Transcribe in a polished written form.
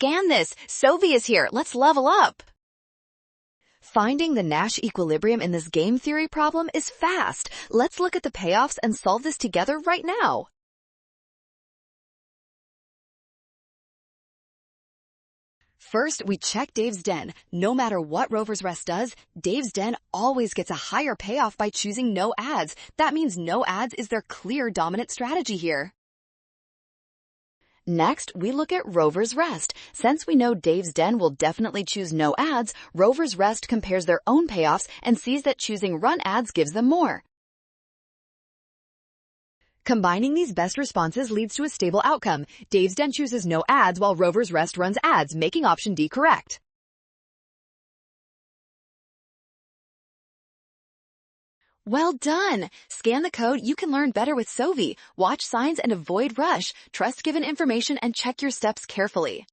scan this. Sovi is here. Let's level up. Finding the Nash equilibrium in this game theory problem is fast. Let's look at the payoffs and solve this together right now. First, we check Dave's Den. No matter what Rover's Rest does, Dave's Den always gets a higher payoff by choosing no ads. That means no ads is their clear dominant strategy here. Next, we look at Rover's Rest. Since we know Dave's Den will definitely choose no ads, Rover's Rest compares their own payoffs and sees that choosing run ads gives them more. Combining these best responses leads to a stable outcome. Dave's Den chooses no ads while Rover's Rest runs ads, making option D correct. Well done! Scan the code. You can learn better with Sovi. Watch signs and avoid rush. Trust given information and check your steps carefully.